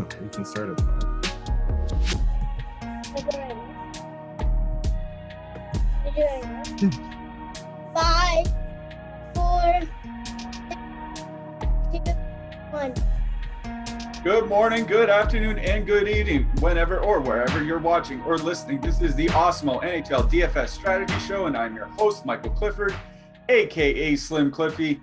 We can start at 5. Five, 4, 3, 2, 1. Good morning, good afternoon, and good evening, whenever or wherever you're watching or listening. This is the Awesemo NHL DFS Strategy Show, and I'm your host, Michael Clifford, aka Slim Cliffy.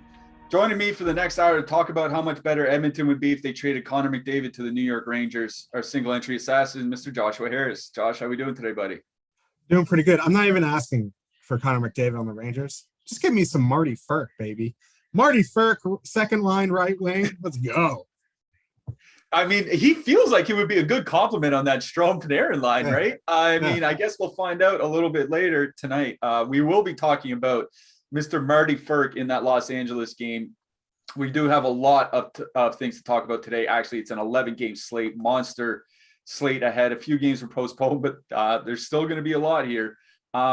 Joining me for the next hour to talk about how much better Edmonton would be if they traded Connor McDavid to the New York Rangers, our single entry assassin, Mr. Joshua Harris. Josh, how we doing today, buddy? Doing pretty good. I'm not even asking for Connor McDavid on the Rangers. Just give me some Marty Ferk, baby. Marty Ferk, second line, right wing. Let's go. I mean, he feels like he would be a good compliment on that Strome-Panarin line, right? I mean, I guess we'll find out a little bit later tonight. We will be talking about Mr. Marty Ferk in that Los Angeles game. We do have a lot of things to talk about today. Actually, it's an 11-game slate, monster slate ahead. A few games were postponed, but there's still going to be a lot here.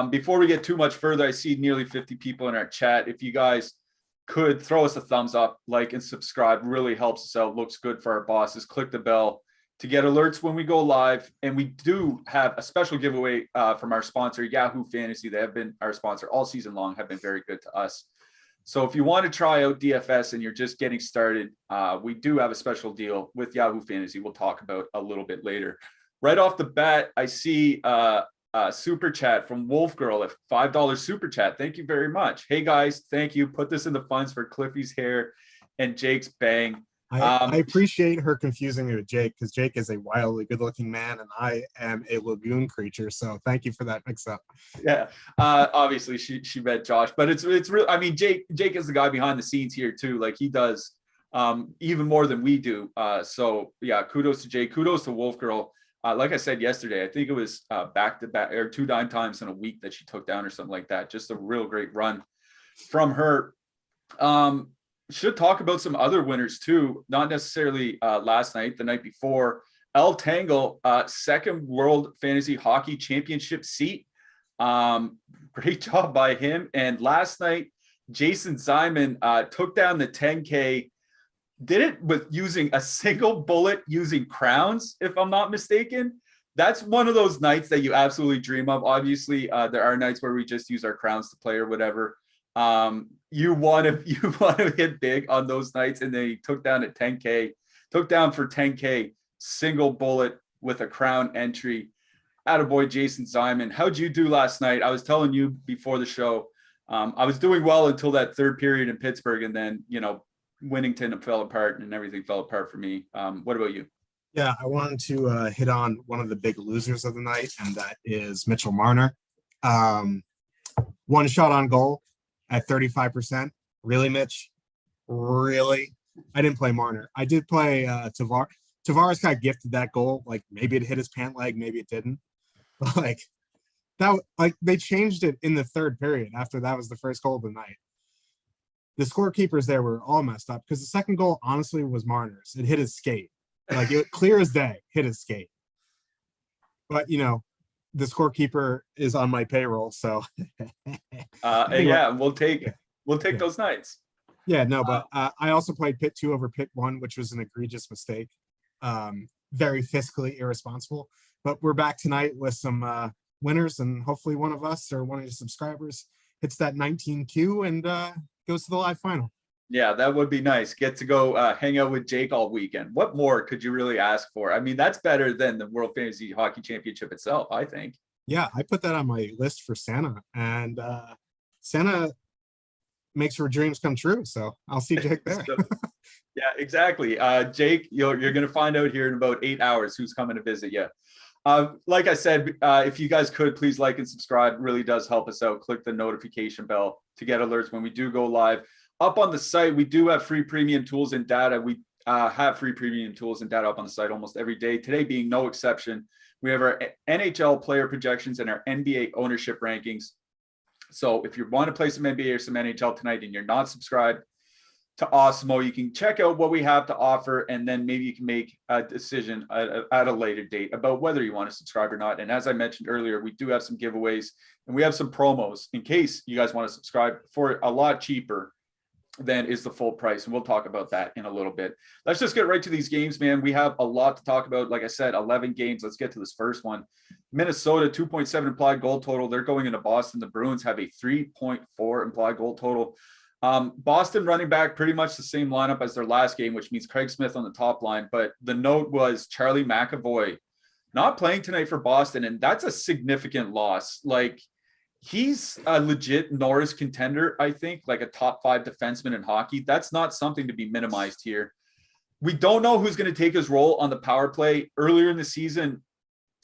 Before we get too much further, I see nearly 50 people in our chat. If you guys could throw us a thumbs up, like, and subscribe, really helps us out. Looks good for our bosses. Click the bell to get alerts when we go live. And we do have a special giveaway from our sponsor, Yahoo Fantasy. They have been our sponsor all season long, have been very good to us. So if you want to try out DFS and you're just getting started, we do have a special deal with Yahoo Fantasy we'll talk about a little bit later. Right off the bat, I see super chat from Wolf Girl at $5 super chat. Thank you very much. Hey guys, thank you. Put this in the funds for Cliffy's hair and Jake's bang. I appreciate her confusing me with Jake because Jake is a wildly good-looking man and I am a lagoon creature. So thank you for that mix-up. Yeah, obviously she met Josh, but it's real. I mean, Jake is the guy behind the scenes here too. Like he does even more than we do. So yeah, kudos to Jake. Kudos to Wolf Girl. Like I said yesterday, I think it was back-to-back or 2 9 times in a week that she took down or something like that. Just a real great run from her. Should talk about some other winners too, not necessarily last night, the night before. El Tangle, second World Fantasy Hockey Championship seat. Great job by him. And last night, Jason Zyman took down the 10K. Did it with using a single bullet using crowns, if I'm not mistaken. That's one of those nights that you absolutely dream of. Obviously, there are nights where we just use our crowns to play or whatever. You want to hit big on those nights, and then he took down at 10K, took down for 10K, single bullet with a crown entry. Attaboy, Jason Zyman. How'd you do last night? I was telling you before the show, I was doing well until that third period in Pittsburgh, and then, Winnington fell apart and everything fell apart for me. What about you? Yeah, I wanted to hit on one of the big losers of the night, and that is Mitchell Marner. One shot on goal at 35%. Really, Mitch? Really? I didn't play Marner. I did play Tavares. Tavares got gifted that goal. Like maybe it hit his pant leg, maybe it didn't. But they changed it in the third period after that was the first goal of the night. The scorekeepers there were all messed up because the second goal honestly was Marner's. It hit his skate. Like it clear as day, hit his skate. But the scorekeeper is on my payroll, so yeah, we'll take those nights. Yeah, no, but I also played Pit 2 over Pit 1, which was an egregious mistake. Very fiscally irresponsible. But we're back tonight with some winners, and hopefully one of us or one of your subscribers hits that 19Q and goes to the live final. Yeah, that would be nice. Get to go hang out with Jake all weekend. What more could you really ask for? I mean, that's better than the World Fantasy Hockey Championship itself, I think. Yeah, I put that on my list for Santa, and Santa makes her dreams come true. So I'll see Jake there. Yeah, exactly. Jake, you're going to find out here in about 8 hours who's coming to visit you. Like I said, if you guys could please like and subscribe, it really does help us out. Click the notification bell to get alerts when we do go live. Up on the site, we do have free premium tools and data. We have free premium tools and data up on the site almost every day. Today being no exception. We have our NHL player projections and our NBA ownership rankings. So if you want to play some NBA or some NHL tonight and you're not subscribed to Awesemo, you can check out what we have to offer, and then maybe you can make a decision at a later date about whether you want to subscribe or not. And as I mentioned earlier, we do have some giveaways and we have some promos in case you guys want to subscribe for a lot cheaper then is the full price. And we'll talk about that in a little bit. Let's just get right to these games, man. We have a lot to talk about. Like I said, 11 games. Let's get to this first one. Minnesota, 2.7 implied goal total. They're going into Boston. The Bruins have a 3.4 implied goal total. Boston running back, pretty much the same lineup as their last game, which means Craig Smith on the top line. But the note was Charlie McAvoy not playing tonight for Boston. And that's a significant loss. Like, he's a legit Norris contender, I think, like a top 5 defenseman in hockey. That's not something to be minimized here. We don't know who's going to take his role on the power play. Earlier in the season,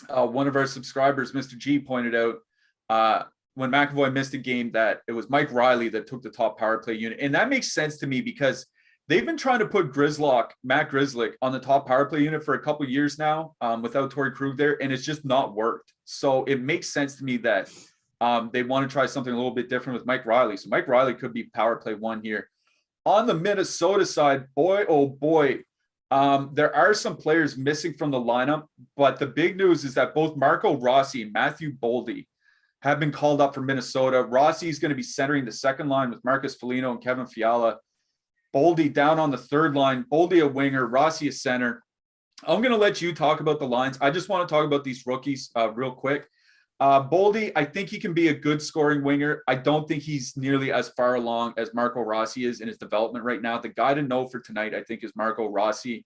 one of our subscribers, Mr. G, pointed out when McAvoy missed a game that it was Mike Riley that took the top power play unit. And that makes sense to me because they've been trying to put Matt Grzelcyk on the top power play unit for a couple of years now without Torrey Krug there, and it's just not worked. So it makes sense to me that they want to try something a little bit different with Mike Riley. So Mike Riley could be power play 1 here. On the Minnesota side, boy, oh boy, there are some players missing from the lineup, but the big news is that both Marco Rossi and Matthew Boldy have been called up for Minnesota. Rossi is going to be centering the second line with Marcus Foligno and Kevin Fiala. Boldy down on the third line. Boldy a winger, Rossi a center. I'm going to let you talk about the lines. I just want to talk about these rookies real quick. Boldy, I think he can be a good scoring winger. I don't think he's nearly as far along as Marco Rossi is in his development right now. The guy to know for tonight, I think, is Marco Rossi.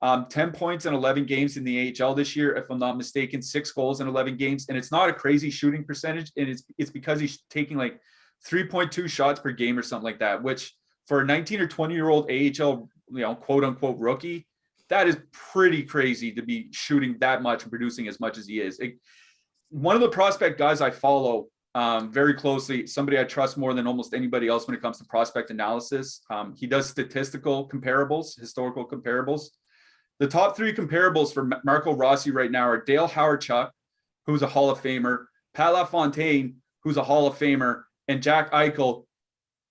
10 points in 11 games in the AHL this year, if I'm not mistaken, 6 goals in 11 games. And it's not a crazy shooting percentage. And it's because he's taking like 3.2 shots per game or something like that, which for a 19 or 20-year-old AHL, quote unquote rookie, that is pretty crazy to be shooting that much and producing as much as he is. One of the prospect guys I follow very closely, somebody I trust more than almost anybody else when it comes to prospect analysis. He does statistical comparables, historical comparables. The top 3 comparables for Marco Rossi right now are Dale Hawerchuk, who's a Hall of Famer, Pat LaFontaine, who's a Hall of Famer, and Jack Eichel,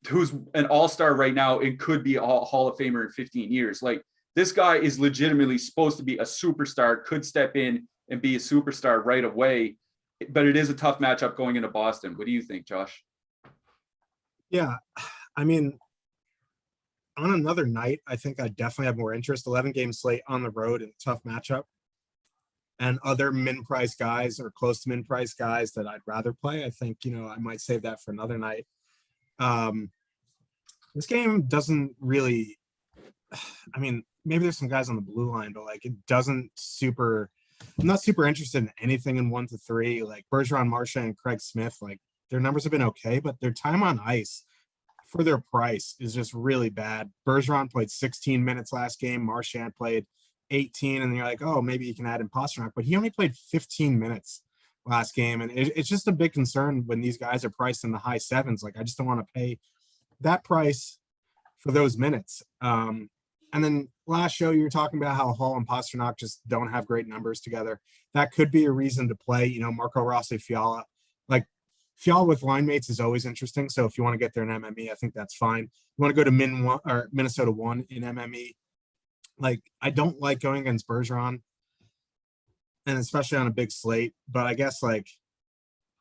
who's an all-star right now and could be a Hall of Famer in 15 years. Like, this guy is legitimately supposed to be a superstar, could step in and be a superstar right away. But it is a tough matchup going into Boston. What do you think, Josh? Yeah, I mean, on another night, I think I definitely have more interest. 11-game slate on the road in a tough matchup. And other min-price guys or close to min-price guys that I'd rather play, I think, I might save that for another night. This game doesn't really, I mean, maybe there's some guys on the blue line, but like it doesn't I'm not super interested in anything in 1 to 3. Like Bergeron, Marchand, and Craig Smith, like their numbers have been okay, but their time on ice for their price is just really bad. Bergeron played 16 minutes last game. Marchand played 18, and you're like, oh, maybe you can add in Pastrnak, but he only played 15 minutes last game, and it's just a big concern when these guys are priced in the high 7s. Like I just don't want to pay that price for those minutes. And then last show, you were talking about how Hall and Pastrnak just don't have great numbers together. That could be a reason to play, Marco Rossi, Fiala. Like Fiala with line mates is always interesting. So if you want to get there in MME, I think that's fine. You want to go to Minnesota 1 in MME. Like I don't like going against Bergeron, and especially on a big slate. But I guess like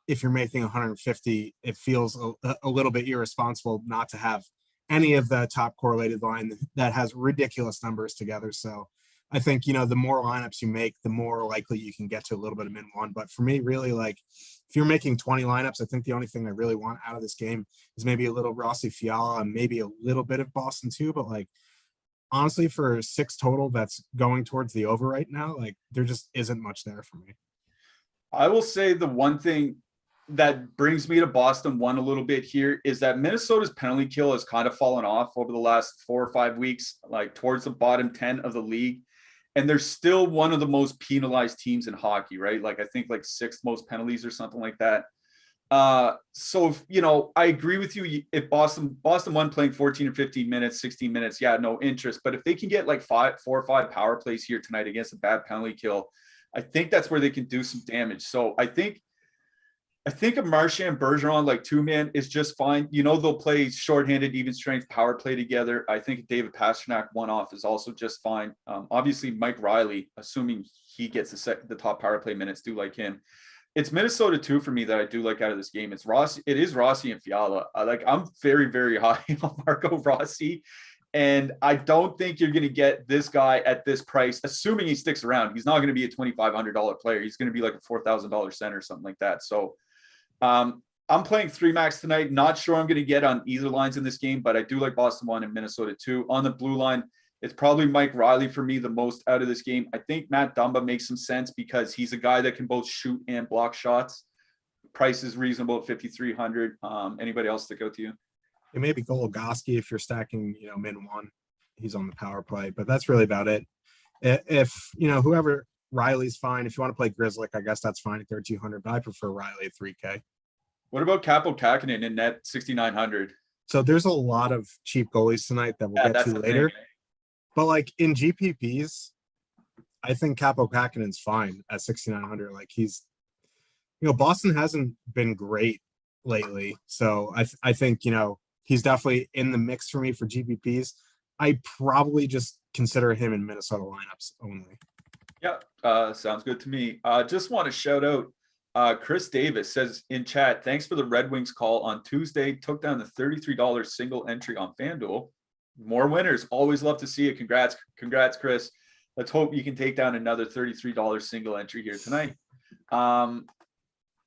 if you're making 150, it feels a little bit irresponsible not to have any of the top correlated line that has ridiculous numbers together. So I think, the more lineups you make, the more likely you can get to a little bit of min 1. But for me, really, like if you're making 20 lineups, I think the only thing I really want out of this game is maybe a little Rossi, Fiala, and maybe a little bit of Boston too. But like, honestly, for 6 total, that's going towards the over right now. Like there just isn't much there for me. I will say the one thing that brings me to Boston 1 a little bit here is that Minnesota's penalty kill has kind of fallen off over the last 4 or 5 weeks, like towards the bottom 10 of the league. And they're still one of the most penalized teams in hockey, right? Like I think like 6th most penalties or something like that. So, I agree with you. If Boston won playing 14 or 15 minutes, 16 minutes, yeah, no interest. But if they can get like 4 or 5 power plays here tonight against a bad penalty kill, I think that's where they can do some damage. So I think a Marchand Bergeron like 2-man is just fine. They'll play shorthanded, even strength power play together. I think David Pastrnak 1-off is also just fine. Obviously, Mike Riley, assuming he gets the top power play minutes, do like him. It's Minnesota too for me that I do like out of this game. It's Rossi. It is Rossi and Fiala. I'm very, very high on Marco Rossi. And I don't think you're going to get this guy at this price, assuming he sticks around. He's not going to be a $2,500 player. He's going to be like a $4,000 center or something like that. So I'm playing 3 max tonight. Not sure I'm going to get on either lines in this game, but I do like Boston 1 and Minnesota 2. On the blue line, it's probably Mike Riley for me the most out of this game. I think Matt Dumba makes some sense because he's a guy that can both shoot and block shots. Price is reasonable at 5,300. Anybody else stick out to you? It may be Goligoski if you're stacking, min 1. He's on the power play, but that's really about it. If, whoever Riley's fine. If you want to play Grizzly, I guess that's fine at 3,200, but I prefer Riley at 3K. What about Capo Kakinen in net 6,900? So there's a lot of cheap goalies tonight that we'll get to later. But like in GPPs, I think Capo Kakinen's fine at 6,900. Like he's, Boston hasn't been great lately. So I think, he's definitely in the mix for me for GPPs. I probably just consider him in Minnesota lineups only. Yeah, sounds good to me. Just want to shout out Chris Davis says in chat, thanks for the Red Wings call on Tuesday. Took down the $33 single entry on FanDuel. More winners. Always love to see it. Congrats, Chris. Let's hope you can take down another $33 single entry here tonight.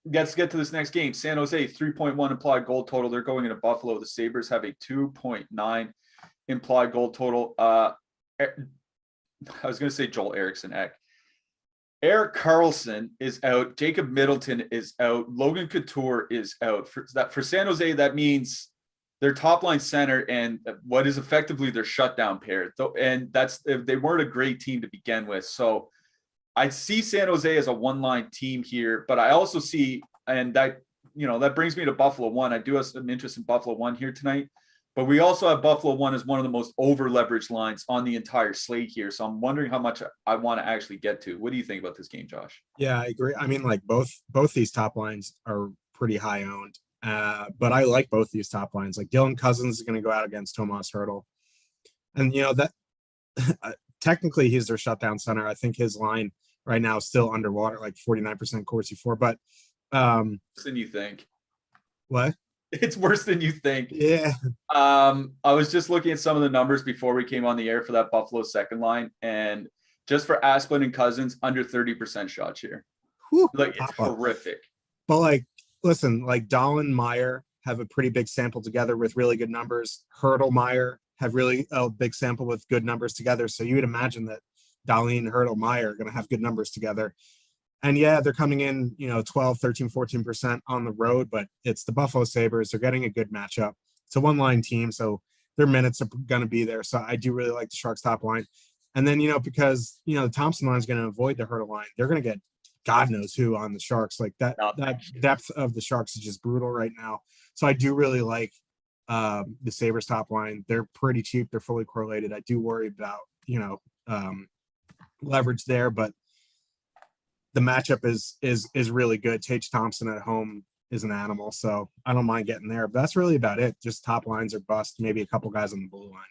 Let's get to this next game. San Jose, 3.1 implied goal total. They're going into Buffalo. The Sabres have a 2.9 implied goal total. I was going to say Joel Eriksson Ek. Erik Karlsson is out. Jacob Middleton is out. Logan Couture is out. For San Jose, that means their top line center and what is effectively their shutdown pair. And they weren't a great team to begin with. So I see San Jose as a one-line team here, but I also see, and that brings me to Buffalo 1. I do have some interest in Buffalo 1 here tonight, but we also have Buffalo 1 as one of the most over-leveraged lines on the entire slate here. So I'm wondering how much I want to actually get to. What do you think about this game, Josh? Yeah, I agree. I mean, like both these top lines are pretty high owned, but I like both these top lines. Like Dylan Cousins is going to go out against Tomas Hertl, and that technically he's their shutdown center. I think his line right now is still underwater, like 49% Corsi 4, but worse than you think. What? It's worse than you think. Yeah. I was just looking at some of the numbers before we came on the air for that Buffalo second line, and just for Asplund and Cousins, under 30% shots here. Whew, like it's horrific. But like, listen, like Dahlin, Meyer have a pretty big sample together with really good numbers. Hertl, Meyer have really a big sample with good numbers together. So you would imagine that Dahlin, Hertl, Meyer are going to have good numbers together. And yeah, they're coming in, 12, 13, 14% on the road, but it's the Buffalo Sabres. They're getting a good matchup. It's a one-line team, so their minutes are going to be there. So I do really like the Sharks top line. And then, because, the Thompson line is going to avoid the Hertl line. They're going to get God knows who on the Sharks. Like that depth of the Sharks is just brutal right now. So I do really like the Sabres top line. They're pretty cheap. They're fully correlated. I do worry about, leverage there, but the matchup is really good. Tage Thompson at home is an animal, so I don't mind getting there. But that's really about it. Just top lines or bust. Maybe a couple guys on the blue line.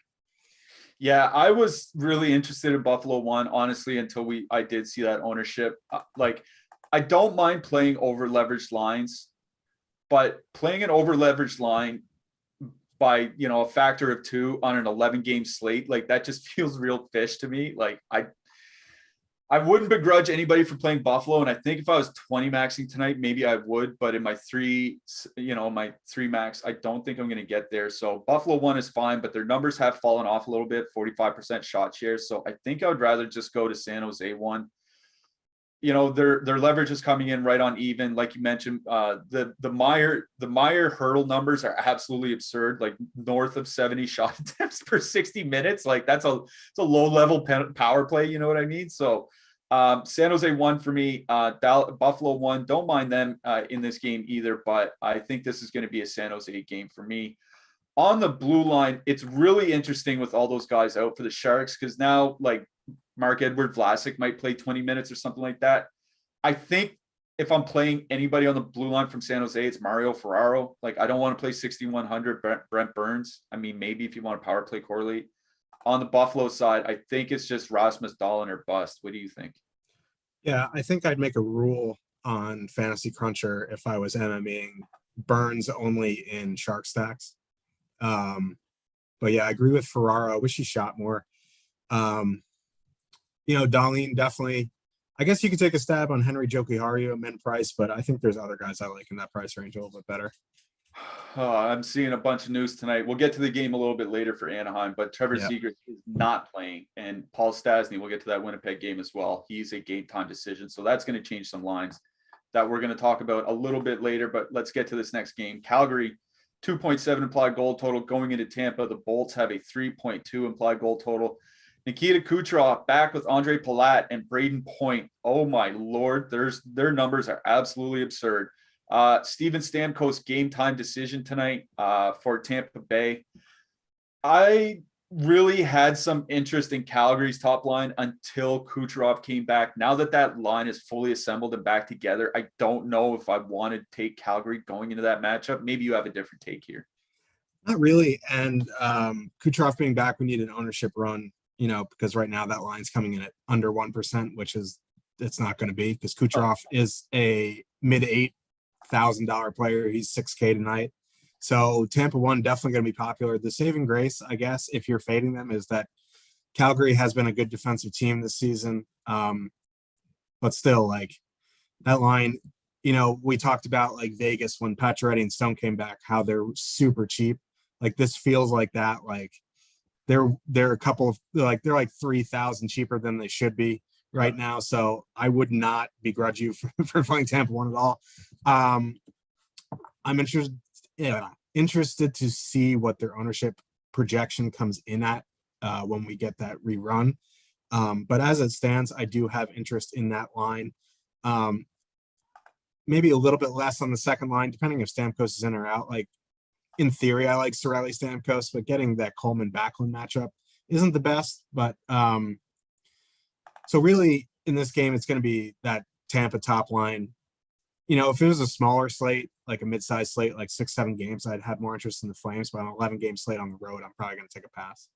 Yeah, I was really interested in Buffalo 1, honestly, until I did see that ownership. I don't mind playing over leveraged lines, but playing an over leveraged line by a factor of 2 on an 11-game slate, like that just feels real fish to me. Like I wouldn't begrudge anybody for playing Buffalo. And I think if I was 20 maxing tonight, maybe I would, but in my three max, I don't think I'm going to get there. So Buffalo 1 is fine, but their numbers have fallen off a little bit, 45% shot share. So I think I would rather just go to San Jose 1. Their leverage is coming in right on even. Like you mentioned, the Meyer Hertl numbers are absolutely absurd, like north of 70 shot attempts per 60 minutes. Like it's a low level power play. You know what I mean? So San Jose 1 for me, Buffalo 1. Don't mind them in this game either, but I think this is going to be a San Jose game for me. On the blue line, it's really interesting with all those guys out for the Sharks because now like Marc-Edouard Vlasic might play 20 minutes or something like that. I think if I'm playing anybody on the blue line from San Jose, it's Mario Ferraro. Like I don't want to play 6,100 Brent Burns. I mean, maybe if you want to power play correlate. On the Buffalo side, I think it's just Rasmus Dahlin or bust. What do you think? Yeah, I think I'd make a rule on Fantasy Cruncher if I was MMing Burns only in shark stacks. But yeah, I agree with Ferraro. I wish he shot more. Dahlin definitely. I guess you could take a stab on Henry Jokiharju at min price, but I think there's other guys I like in that price range a little bit better. I'm seeing a bunch of news tonight. We'll get to the game a little bit later for Anaheim, but Trevor Zegras is not playing, and Paul Stastny, we'll get to that Winnipeg game as well. He's a game time decision, so that's going to change some lines that we're going to talk about a little bit later, but let's get to this next game. Calgary, 2.7 implied goal total going into Tampa. The Bolts have a 3.2 implied goal total. Nikita Kucherov back with Andre Palat and Braden Point. Oh my Lord, their numbers are absolutely absurd. Steven Stamkos game time decision tonight for Tampa Bay. I really had some interest in Calgary's top line until Kucherov came back. Now that line is fully assembled and back together, I don't know if I want to take Calgary going into that matchup. Maybe you have a different take here. Not really. And Kucherov being back, we need an ownership run, because right now that line's coming in at under 1%, which it's not going to be because Kucherov is a mid $8,000 player. He's $6K tonight. So Tampa 1 definitely going to be popular. The saving grace, I guess, if you're fading them, is that Calgary has been a good defensive team this season. But still, like that line, we talked about like Vegas when Pacioretty and Stone came back, how they're super cheap. Like this feels like that. Like they're a couple of they're like 3,000 cheaper than they should be right now. So I would not begrudge you for playing Tampa 1 at all. I'm interested to see what their ownership projection comes in at when we get that rerun. But as it stands, I do have interest in that line. Maybe a little bit less on the second line, depending if Stamkos is in or out. Like in theory, I like Cirelli Stamkos, but getting that Coleman Backlund matchup isn't the best. But so really in this game, it's going to be that Tampa top line. If it was a smaller slate, like a mid-sized slate, like 6-7 games, I'd have more interest in the Flames. But on an 11-game slate on the road, I'm probably going to take a pass.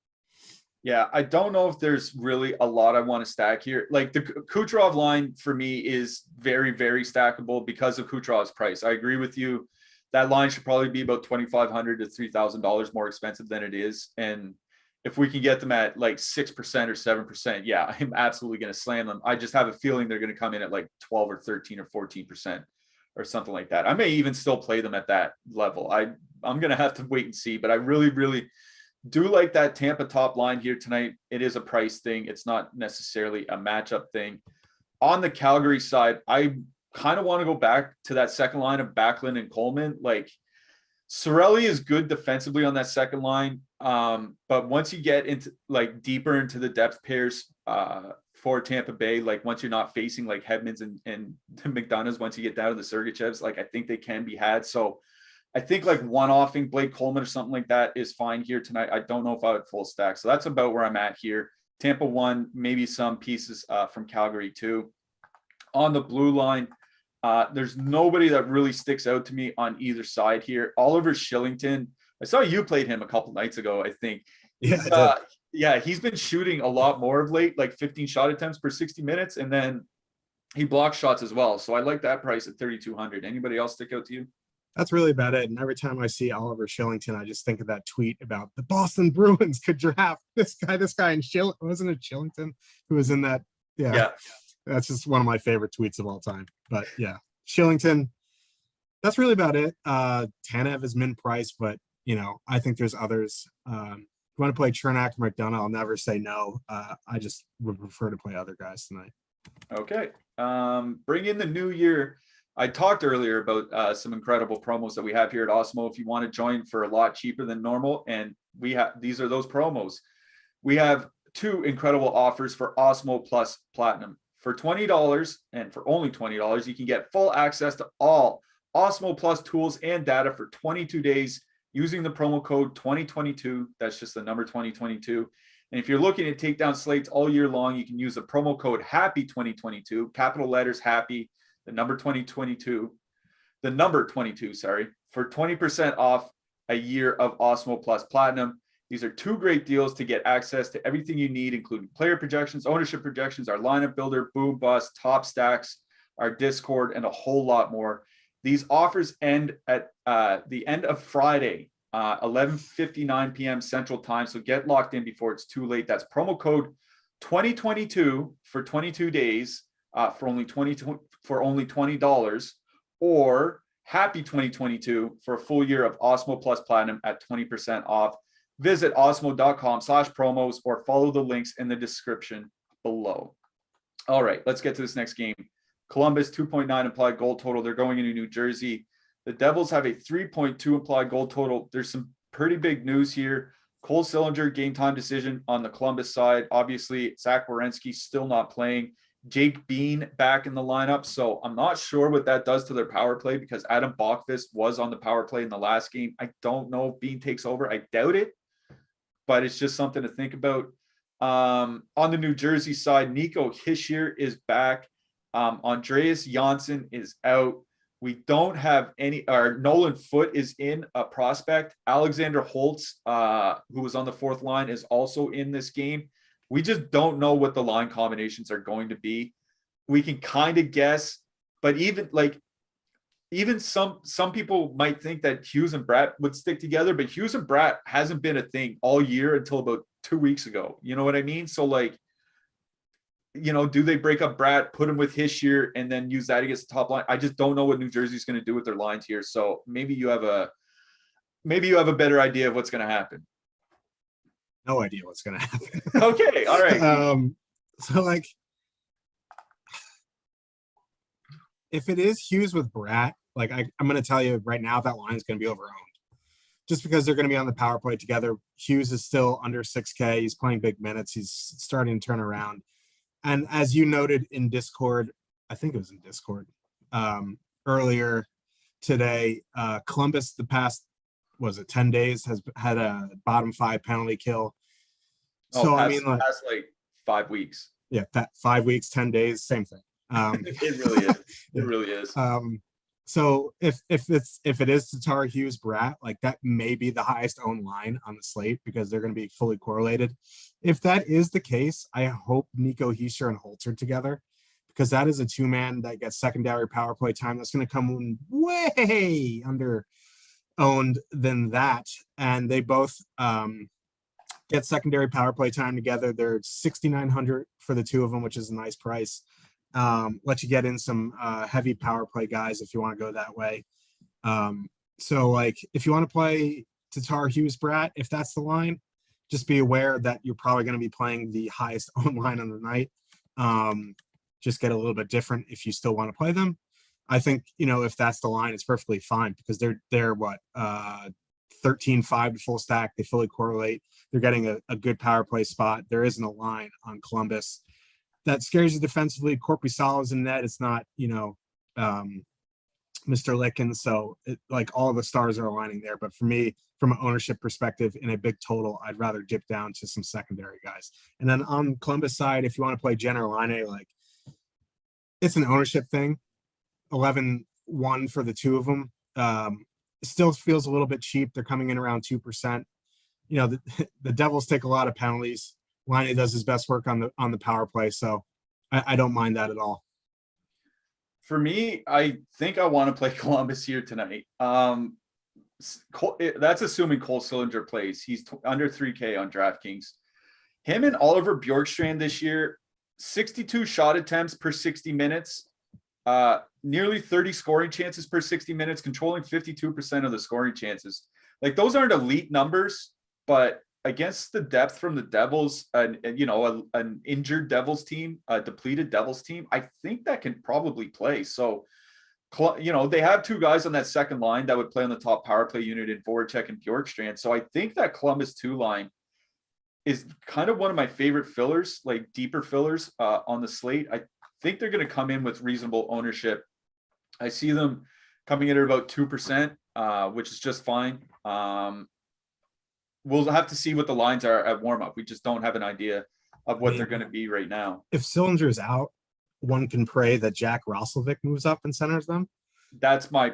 Yeah, I don't know if there's really a lot I want to stack here. Like the Kucherov line for me is very, very stackable because of Kucherov's price. I agree with you. That line should probably be about $2,500 to $3,000 more expensive than it is. And if we can get them at like 6% or 7%, yeah, I'm absolutely going to slam them. I just have a feeling they're going to come in at like 12 or 13 or 14%. Or something like that. I may even still play them at that level. I'm going to have to wait and see, but I really, really do like that Tampa top line here tonight. It is a price thing. It's not necessarily a matchup thing. On the Calgary side, I kind of want to go back to that second line of Backlund and Coleman. Like Cirelli is good defensively on that second line. But once you get into like deeper into the depth pairs, for Tampa Bay, like once you're not facing like Hedmans and McDonough's, once you get down to the Sergachevs, like I think they can be had. So I think like one-offing Blake Coleman or something like that is fine here tonight. I don't know if I would full stack. So that's about where I'm at here. Tampa 1, maybe some pieces from Calgary 2. On the blue line, there's nobody that really sticks out to me on either side here. Oliver Shillington, I saw you played him a couple nights ago, I think. Yeah, he's been shooting a lot more of late, like 15 shot attempts per 60 minutes, and then he blocks shots as well. So I like that price at 3,200. Anybody else stick out to you? That's really about it. And every time I see Oliver Shillington, I just think of that tweet about the Boston Bruins could draft this guy, and wasn't it Shillington who was in that? Yeah. That's just one of my favorite tweets of all time. But yeah, Shillington, that's really about it. Tanev is min price, but I think there's others. If you want to play Chernak or McDonough, I'll never say no. I just would prefer to play other guys tonight. Okay. Bring in the new year. I talked earlier about some incredible promos that we have here at Awesemo. If you want to join for a lot cheaper than normal, and these are those promos. We have 2 incredible offers for Awesemo Plus Platinum. For $20 and for only $20, you can get full access to all Awesemo Plus tools and data for 22 days. Using the promo code 2022, that's just the number 2022. And if you're looking to take down slates all year long, you can use the promo code HAPPY2022, capital letters HAPPY, the number 22, for 20% off a year of Awesemo Plus Platinum. These are 2 great deals to get access to everything you need, including player projections, ownership projections, our lineup builder, boom bust, top stacks, our Discord, and a whole lot more. These offers end at the end of Friday, 11:59 p.m. Central Time. So get locked in before it's too late. That's promo code 2022 for 22 days for only $20, or happy 2022 for a full year of Awesemo Plus Platinum at 20% off. Visit awesemo.com/promos or follow the links in the description below. All right, let's get to this next game. Columbus 2.9 implied goal total. They're going into New Jersey. The Devils have a 3.2 implied goal total. There's some pretty big news here. Cole Sillinger, game time decision on the Columbus side. Obviously, Zach Werenski still not playing. Jake Bean back in the lineup. So I'm not sure what that does to their power play, because Adam Bachfist was on the power play in the last game. I don't know if Bean takes over. I doubt it, but it's just something to think about. On the New Jersey side, Nico Hischier is back. Andreas Janssen is out. We don't have any, or Nolan Foote is in a prospect. Alexander Holtz, who was on the fourth line, is also in this game. We just don't know what the line combinations are going to be. We can kind of guess, but even some people might think that Hughes and Bratt would stick together, but Hughes and Bratt hasn't been a thing all year until about 2 weeks ago. You know what I mean? So do they break up Bratt, put him with Hischier, and then use that against the top line? I just don't know what New Jersey's going to do with their lines here. So maybe you have a better idea of what's going to happen. No idea what's going to happen. Okay. All right. So if it is Hughes with Bratt, I'm going to tell you right now, that line is going to be overowned just because they're going to be on the power play together. Hughes is still under 6K. He's playing big minutes. He's starting to turn around. And as you noted in Discord, I think it was in Discord earlier today, Columbus, the past, 10 days, has had a bottom 5 penalty kill. So past 5 weeks. Yeah, 5 weeks, 10 days, same thing. It really is. It really is. So if it is Tatar, Hughes, Bratt, that may be the highest owned line on the slate because they're going to be fully correlated. If that is the case, I hope Nico Hischier and Holtz are together, because that is a 2-man that gets secondary power play time. That's going to come in way under owned than that, and they both get secondary power play time together. They're 6,900 for the two of them, which is a nice price. Let you get in some heavy power play guys if you want to go that way. So if you want to play Tatar, Hughes, Bratt, if that's the line, just be aware that you're probably going to be playing the highest owned line on the night. Just get a little bit different if you still want to play them. I think, if that's the line, it's perfectly fine because they're 13-5 to full stack. They fully correlate. They're getting a good power play spot. There isn't a line on Columbus that scares you defensively. Korpisalo's in net. It's not, Mr. Licken. So all the stars are aligning there. But for me, from an ownership perspective, in a big total, I'd rather dip down to some secondary guys. And then on Columbus side, if you want to play Jenner Line, it's an ownership thing. 11-1 for the two of them. Still feels a little bit cheap. They're coming in around 2%. The Devils take a lot of penalties. Line does his best work on the power play, so I don't mind that at all. For me, I think I want to play Columbus here tonight. That's assuming Cole Sillinger plays. He's under 3K on DraftKings. Him and Oliver Bjorkstrand this year, 62 shot attempts per 60 minutes. Nearly 30 scoring chances per 60 minutes, controlling 52% of the scoring chances. Those aren't elite numbers, but against the depth from the Devils, an injured Devils team, a depleted Devils team, I think that can probably play. So, they have two guys on that second line that would play on the top power play unit in Voracek and Bjorkstrand. So I think that Columbus 2 line is kind of one of my favorite fillers, deeper fillers on the slate. I think they're going to come in with reasonable ownership. I see them coming in at about 2%, which is just fine. We'll have to see what the lines are at warm-up. We just don't have an idea of what they're going to be right now. If Sillinger's out, one can pray that Jack Roslovic moves up and centers them. That's my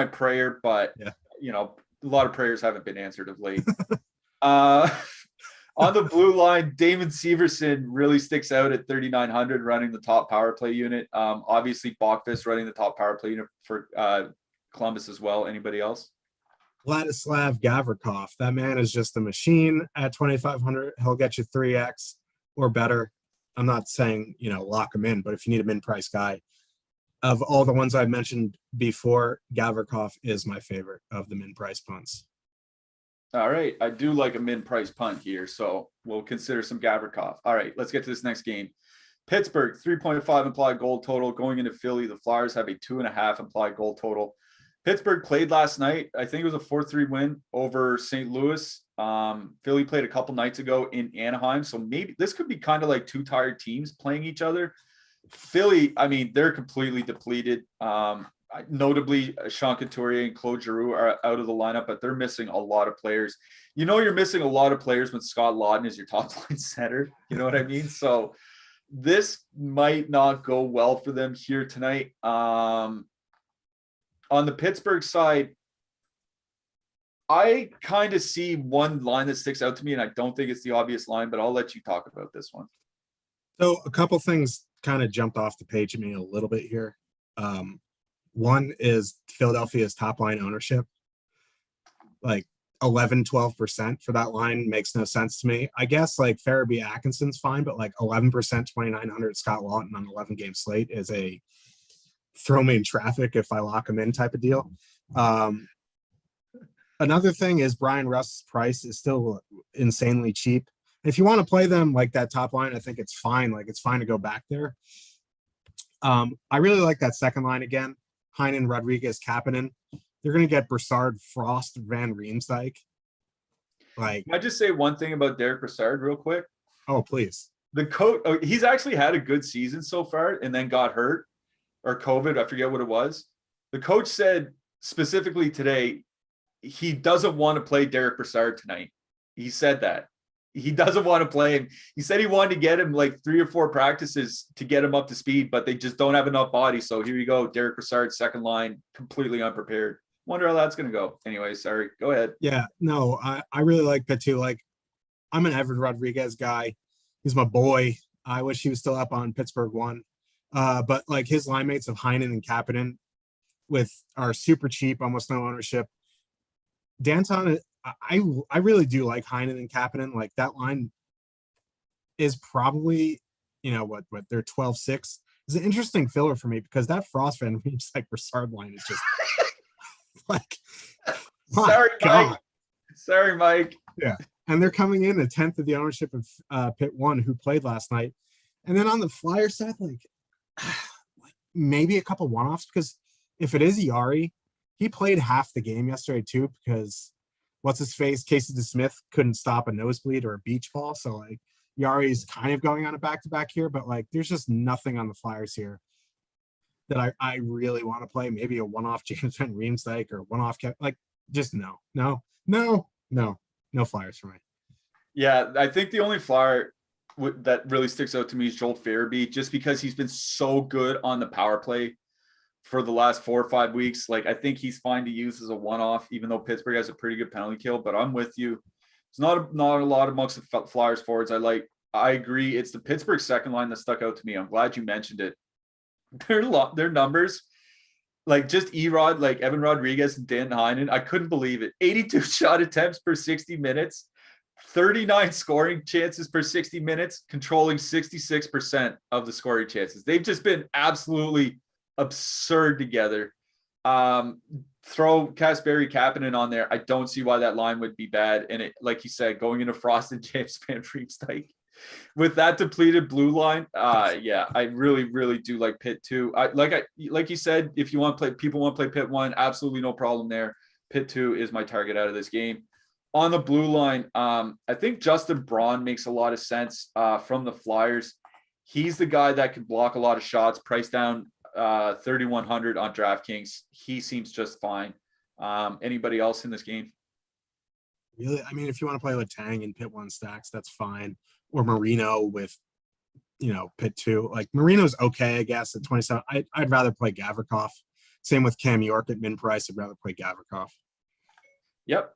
prayer, but yeah. A lot of prayers haven't been answered of late. On the blue line, Damon Severson really sticks out at 3,900 running the top power play unit. Obviously, Bokvis running the top power play unit for Columbus as well. Anybody else? Vladislav Gavrikov. That man is just a machine at 2,500. He'll get you 3x or better. I'm not saying, lock him in, but if you need a min price guy, of all the ones I mentioned before, Gavrikov is my favorite of the min price punts. All right. I do like a min price punt here, so we'll consider some Gavrikov. All right, let's get to this next game. Pittsburgh, 3.5 implied goal total. Going into Philly, the Flyers have a 2.5 implied goal total. Pittsburgh played last night. I think it was a 4-3 win over St. Louis. Philly played a couple nights ago in Anaheim, so maybe this could be kind of like two tired teams playing each other. Philly, I mean, they're completely depleted. Notably, Sean Couturier and Claude Giroux are out of the lineup, but they're missing a lot of players. You're missing a lot of players when Scott Laughton is your top line center. You know what I mean? So this might not go well for them here tonight. On the Pittsburgh side, I kind of see one line that sticks out to me, and I don't think it's the obvious line, but I'll let you talk about this one. So a couple things kind of jumped off the page at me a little bit here. One is Philadelphia's top line ownership. Like 11-12% for that line makes no sense to me. I guess like Farabee Atkinson's fine, but like 11%, 2,900 Scott Laughton on 11 game slate is a throw me in traffic if I lock him in type of deal. Another thing is Brian Rust's price is still insanely cheap. If you want to play them like that top line, I think it's fine. Like it's fine to go back there. I really like that second line again. Heinen, Rodriguez, Kapanen. They're going to get Brassard, Frost, Van Riemsdyk. Like, can I just say one thing about Derek Brassard real quick? Oh, please. The coach, he's actually had a good season so far and then got hurt or COVID. I forget what it was. The coach said specifically today, he doesn't want to play Derek Brassard tonight. He said that. He doesn't want to play him. He said he wanted to get him like 3 or 4 practices to get him up to speed, but they just don't have enough body. So here you go. Derek Brassard, second line, completely unprepared. Wonder how that's going to go. Anyway, sorry. Go ahead. Yeah, no, I really like that too. Like, I'm an Everett Rodriguez guy. He's my boy. I wish he was still up on Pittsburgh 1. But like his line mates of Heinen and Kapanen are super cheap, almost no ownership. Danton, I really do like Heinen and Kapanen. Like that line is probably, what they're 12-6. It's an interesting filler for me because that Frost Van Riemsdyk Brassard line is just like, Sorry, Mike. Yeah. And they're coming in a 10th of the ownership of Pitt 1, who played last night. And then on the Flyer side, like maybe a couple one-offs, because if it is Yari, he played half the game yesterday too, because what's-his-face, Casey DeSmith couldn't stop a nosebleed or a beach ball. So like Yari's kind of going on a back-to-back here, but like there's just nothing on the Flyers here that I really want to play. Maybe a one-off James Van Riemsdyk or one-off, like just no Flyers for me. Yeah, I think the only Flyer that really sticks out to me is Joel Farabee, just because he's been so good on the power play for the last 4 or 5 weeks. Like, I think he's fine to use as a one-off, even though Pittsburgh has a pretty good penalty kill. But I'm with you. It's not a lot amongst the Flyers forwards. I agree. It's the Pittsburgh second line that stuck out to me. I'm glad you mentioned it. Their numbers, like just Erod, like Evan Rodriguez and Dan Heinen, I couldn't believe it. 82 shot attempts per 60 minutes, 39 scoring chances per 60 minutes, controlling 66% of the scoring chances. They've just been absolutely absurd together. Throw Kasperi Kapanen on there. I don't see why that line would be bad. And it, like you said, going into Frost and James Van Riemsdyk with that depleted blue line. Yeah, I really do like Pitt 2. Like you said, if you want to play, people want to play Pitt 1, absolutely no problem there. Pitt 2 is my target out of this game. On the blue line, I think Justin Braun makes a lot of sense from the Flyers. He's the guy that can block a lot of shots, priced down 3,100 on DraftKings. He seems just fine. Anybody else in this game? Really? I mean, if you want to play with Tang and Pitt 1 stacks, that's fine. Or Marino with, Pitt 2. Like Marino's okay, I guess, at 27. I'd rather play Gavrikov. Same with Cam York at min price. I'd rather play Gavrikov. Yep.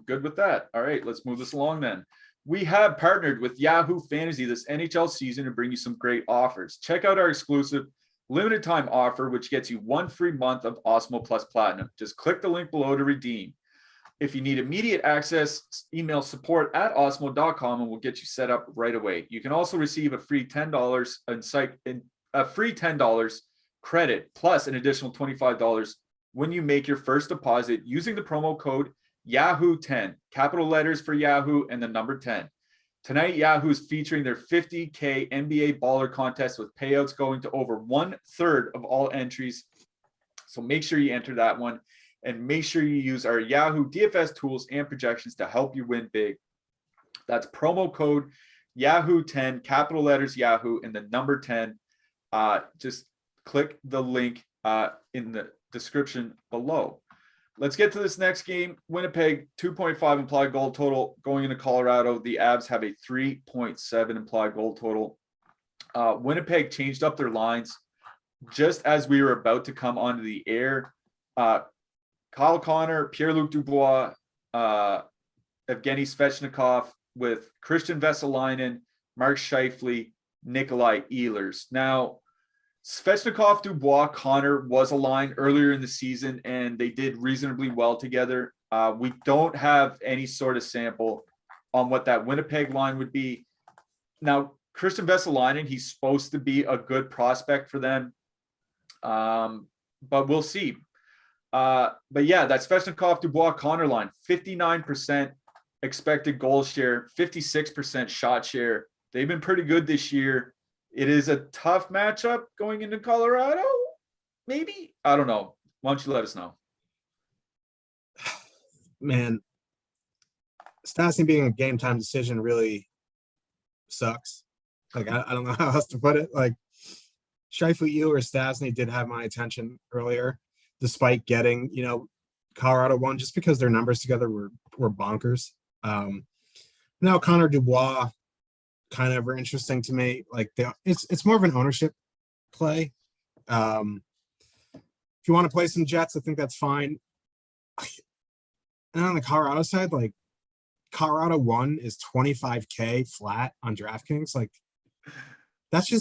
Good with that. All right, let's move this along then. We have partnered with Yahoo Fantasy this NHL season to bring you some great offers. Check out our exclusive limited time offer, which gets you 1 free month of Awesemo Plus Platinum. Just click the link below to redeem. If you need immediate access, email support@awesemo.com and we'll get you set up right away. You can also receive a free $10 credit plus an additional $25 when you make your first deposit using the promo code Yahoo10, capital letters for Yahoo and the number 10. Tonight, Yahoo is featuring their $50K NBA baller contest with payouts going to over 1/3 of all entries. So make sure you enter that one and make sure you use our Yahoo DFS tools and projections to help you win big. That's promo code Yahoo10, capital letters Yahoo and the number 10. Just click the link in the description below. Let's get to this next game. Winnipeg, 2.5 implied goal total going into Colorado. The Avs have a 3.7 implied goal total. Winnipeg changed up their lines just as we were about to come onto the air. Kyle Connor, Pierre-Luc Dubois, Evgeny Svechnikov with Christian Vesalainen, Mark Scheifele, Nikolai Ehlers. Now, Svechnikov, Dubois, Connor was a line earlier in the season, and they did reasonably well together. We don't have any sort of sample on what that Winnipeg line would be. Now, Christian Vesalainen, he's supposed to be a good prospect for them, but we'll see. But yeah, that Svechnikov, Dubois, Connor line, 59% expected goal share, 56% shot share. They've been pretty good this year. It is a tough matchup going into Colorado. Maybe, I don't know. Why don't you let us know? Man, Stastny being a game time decision really sucks. Like, I don't know how else to put it. Like, Scheifele or Stastny did have my attention earlier, despite getting, Colorado won, just because their numbers together were bonkers. Now Connor, Dubois kind of are interesting to me. Like, it's more of an ownership play. If you want to play some Jets, I think that's fine. And on the Colorado side, like, Colorado 1 is 25K flat on DraftKings. Like, that's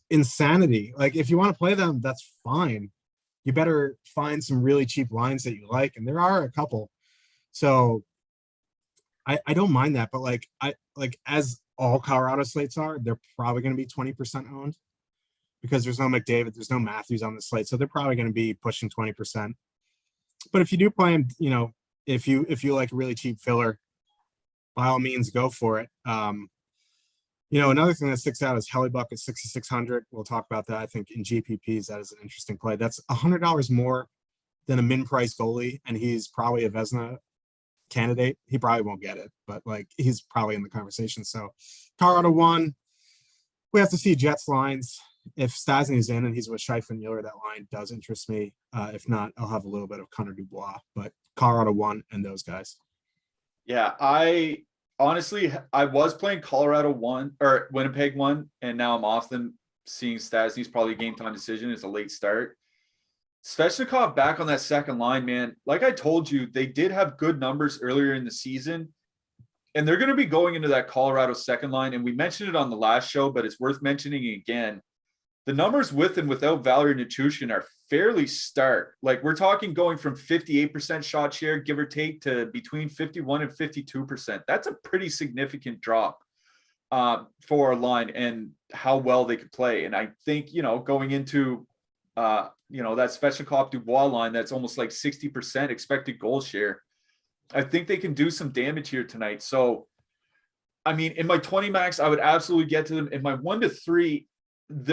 insanity. Like, if you want to play them, that's fine. You better find some really cheap lines that you like, and there are a couple. So I don't mind that, but as all Colorado slates are, they're probably going to be 20% owned because there's no McDavid, there's no Matthews on the slate, so they're probably going to be pushing 20%. But if you do play them, if you like a really cheap filler, by all means, go for it. Another thing that sticks out is Hellebuck at 6,600. We'll talk about that. I think in GPPs, that is an interesting play. That's $100 more than a min price goalie, and he's probably a Vezina candidate. He probably won't get it, but he's probably in the conversation. So Colorado 1, we have to see Jets lines. If Stastny's in and he's with Scheifele and Miller, that line does interest me. If not, I'll have a little bit of Connor Dubois, but Colorado 1 and those guys. Yeah, I was playing Colorado 1 or Winnipeg 1, and now I'm off them. Seeing Stastny's probably a game time decision. It's a late start. Svechnikov back on that second line, man. Like I told you, they did have good numbers earlier in the season, and they're going to be going into that Colorado second line. And we mentioned it on the last show, but it's worth mentioning again. The numbers with and without Valery Nichushkin are fairly stark. Like, we're talking going from 58% shot share, give or take, to between 51 and 52%. That's a pretty significant drop for a line and how well they could play. And I think, going into that Svechnikov Dubois line, that's almost like 60% expected goal share. I think they can do some damage here tonight. So, I mean, in my 20 max, I would absolutely get to them. In my 1 to 3,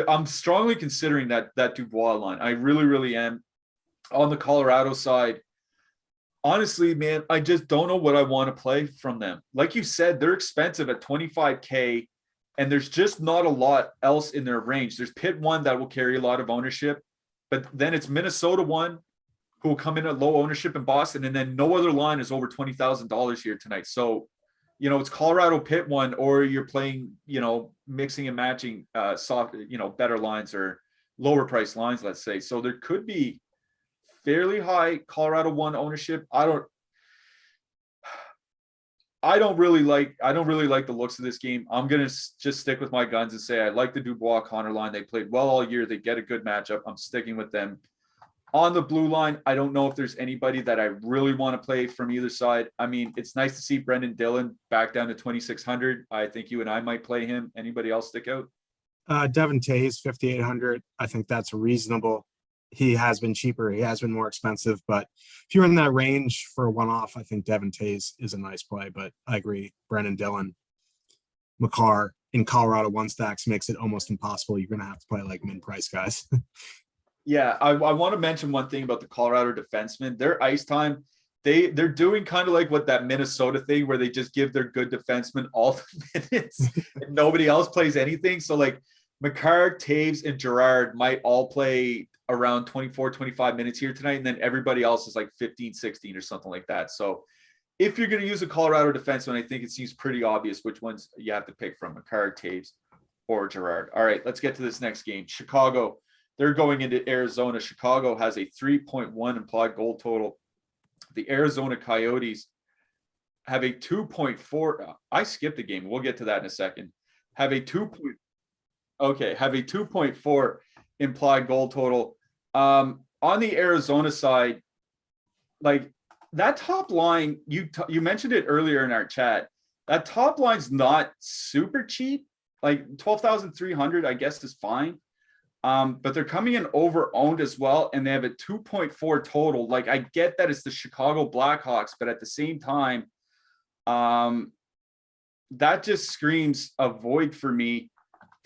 I'm strongly considering that Dubois line. I really, really am. On the Colorado side, honestly, man, I just don't know what I want to play from them. Like you said, they're expensive at 25K, and there's just not a lot else in their range. There's Pitt 1 that will carry a lot of ownership, but then it's Minnesota 1 who will come in at low ownership in Boston, and then no other line is over $20,000 here tonight. So, it's Colorado Pitt 1, or you're playing, mixing and matching soft, better lines or lower price lines, let's say. So there could be fairly high Colorado 1 ownership. I don't really like the looks of this game. I'm gonna just stick with my guns and say I like the Dubois Connor line. They played well all year. They get a good matchup. I'm sticking with them. On the blue line, I don't know if there's anybody that I really want to play from either side. I mean, it's nice to see Brendan Dillon back down to 2,600. I think you and I might play him. Anybody else stick out? Devin Tays, 5,800. I think that's reasonable. He has been cheaper. He has been more expensive, but if you're in that range for a one-off, I think Devin Tays is a nice play, but I agree. Brendan Dillon, McCarr in Colorado one stacks makes it almost impossible. You're going to have to play like min-price guys. Yeah, I want to mention one thing about the Colorado defensemen. Their ice time, they're doing kind of like what that Minnesota thing where they just give their good defensemen all the minutes and nobody else plays anything. So like McCarr, Taves, and Gerard might all play around 24, 25 minutes here tonight, and then everybody else is like 15, 16 or something like that. So if you're going to use a Colorado defenseman, I think it seems pretty obvious which ones you have to pick from, McCarr, Taves, or Gerard. All right, let's get to this next game. Chicago. They're going into Arizona. Chicago has a 3.1 implied goal total. The Arizona Coyotes have a 2.4. I skipped a game. We'll get to that in a second. Have a 2.4 implied goal total. On the Arizona side, like that top line, you mentioned it earlier in our chat. That top line's not super cheap. Like 12,300, I guess, is fine. But they're coming in over owned as well, and they have a 2.4 total. Like I get that it's the Chicago Blackhawks, but at the same time, that just screams a void for me.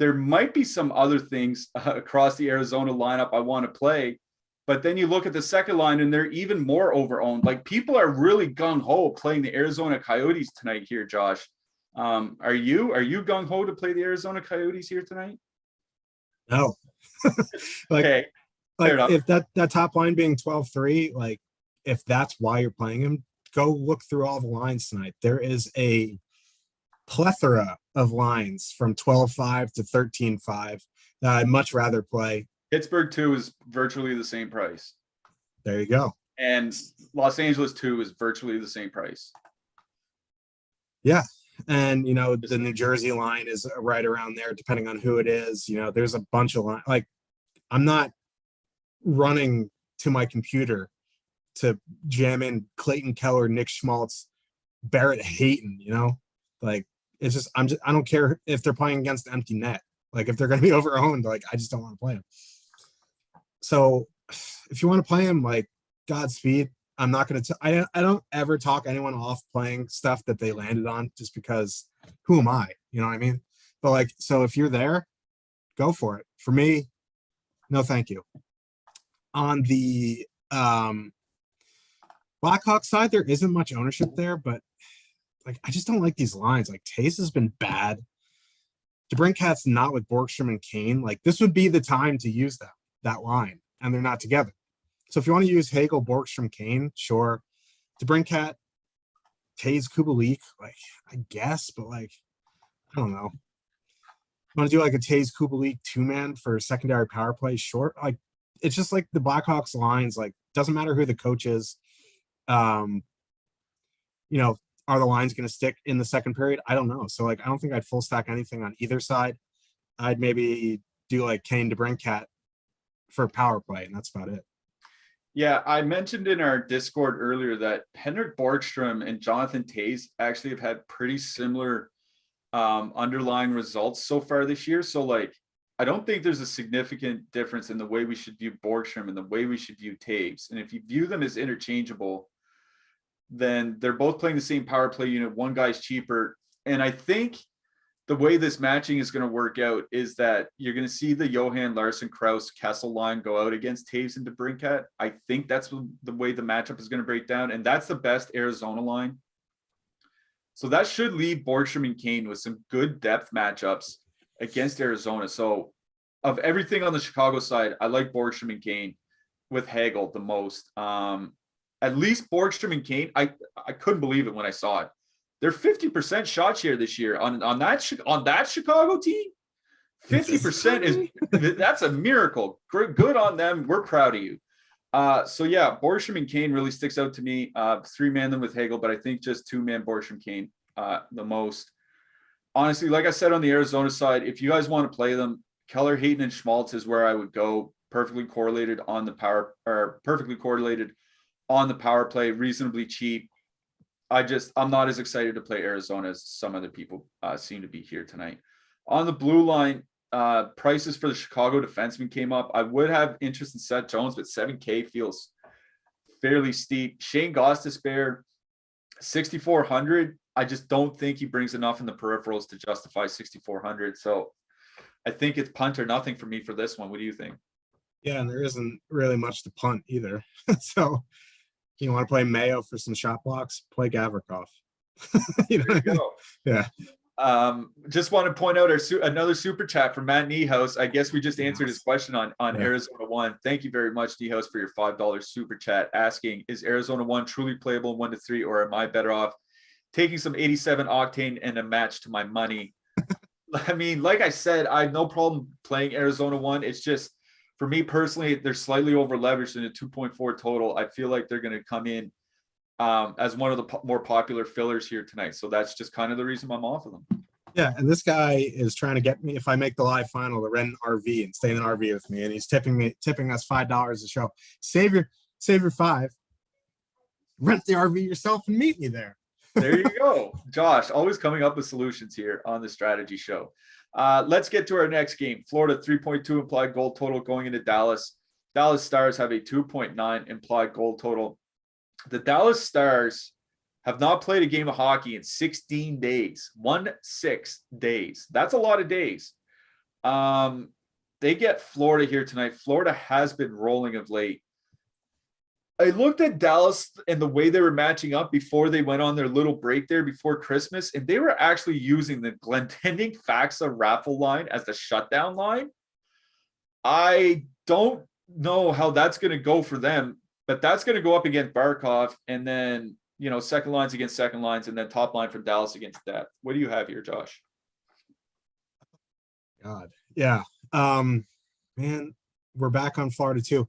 There might be some other things across the Arizona lineup I want to play, but then you look at the second line and they're even more over owned. Like people are really gung ho playing the Arizona Coyotes tonight here, Josh. Are you gung ho to play the Arizona Coyotes here tonight? No. Like, okay. Like if that top line being 12-3, like if that's why you're playing him, go look through all the lines tonight. There is a plethora of lines from 12-5 to 13-5 that I'd much rather play. Pittsburgh 2 is virtually the same price. There you go. And Los Angeles 2 is virtually the same price. Yeah. And, you know, the New Jersey line is right around there, depending on who it is. You know, there's a bunch of lines. Like, I'm not running to my computer to jam in Clayton Keller, Nick Schmaltz, Barrett Hayton, you know? Like, it's just, I don't care if they're playing against empty net. Like, if they're going to be over-owned, like, I just don't want to play them. So, if you want to play them, like, Godspeed. I'm not going to, I don't ever talk anyone off playing stuff that they landed on just because who am I? You know what I mean? But like, so if you're there, go for it. For me, no, thank you. On the Blackhawks side, there isn't much ownership there, but like, I just don't like these lines. Like Taze has been bad. DeBrincat's not with Borgstrom and Kane. Like this would be the time to use that line, and they're not together. So if you want to use Hagel, Borgstrom, Kane, sure. DeBrincat, Taze, Kubalik, like I guess, but like I don't know. Want to do like a Taze, Kubalik 2-man for secondary power play? Short, like it's just like the Blackhawks lines. Like doesn't matter who the coach is. You know, are the lines going to stick in the second period? I don't know. So like I don't think I'd full stack anything on either side. I'd maybe do like Kane, DeBrincat for power play, and that's about it. Yeah, I mentioned in our Discord earlier that Henrik Borgstrom and Jonathan Taze actually have had pretty similar underlying results so far this year. So, like, I don't think there's a significant difference in the way we should view Borgstrom and the way we should view Taves. And if you view them as interchangeable, then they're both playing the same power play unit. One guy's cheaper. And I think the way this matching is going to work out is that you're going to see the Johan Larson, Krause, Kessel line go out against Taves and DeBrincat. I think that's the way the matchup is going to break down. And that's the best Arizona line. So that should leave Borgstrom and Kane with some good depth matchups against Arizona. So of everything on the Chicago side, I like Borgstrom and Kane with Hagel the most. At least Borgstrom and Kane, I couldn't believe it when I saw it. They're 50% shot share this year on that Chicago team. 50% is that's a miracle. Good on them. We're proud of you. So yeah, Borgstrom and Kane really sticks out to me. 3-man them with Hagel, but I think just 2-man Borgstrom Kane the most. Honestly, like I said on the Arizona side, if you guys want to play them, Keller, Hayton, and Schmaltz is where I would go. Perfectly correlated on the power play, reasonably cheap. I'm not as excited to play Arizona as some other people seem to be here tonight. On the blue line, prices for the Chicago defenseman came up. I would have interest in Seth Jones, but $7K feels fairly steep. Shane Gostisbehere, 6,400. I just don't think he brings enough in the peripherals to justify 6,400. So I think it's punt or nothing for me for this one. What do you think? Yeah, and there isn't really much to punt either. So you want to play Mayo for some shot blocks, play Gavrikov. There you go. Yeah. Just want to point out another super chat from Matt Niehaus. I guess we just answered his question on Arizona 1. Thank you very much, Niehaus, for your $5 super chat asking, is Arizona 1 truly playable in 1 to 3, or am I better off taking some 87 octane and a match to my money? I mean, like I said, I have no problem playing Arizona 1. It's just, for me personally, they're slightly over leveraged in a 2.4 total. I feel like they're going to come in as one of the more popular fillers here tonight. So that's just kind of the reason I'm off of them. Yeah, and this guy is trying to get me, if I make the live final, to rent an RV and stay in an RV with me, and he's tipping us $5 a show. Save your $5, rent the RV yourself, and meet me there. There you go, Josh. Always coming up with solutions here on the strategy show. Let's get to our next game. Florida 3.2 implied goal total going into Dallas. Dallas Stars have a 2.9 implied goal total. The Dallas Stars have not played a game of hockey in 16 days. 16 days. That's a lot of days. They get Florida here tonight. Florida has been rolling of late. I looked at Dallas and the way they were matching up before they went on their little break there before Christmas, and they were actually using the Glendening Faxa raffle line as the shutdown line. I don't know how that's going to go for them, but that's going to go up against Barkov, and then, you know, second lines against second lines, and then top line from Dallas against that. What do you have here, Josh? God. Yeah. Man, we're back on Florida too.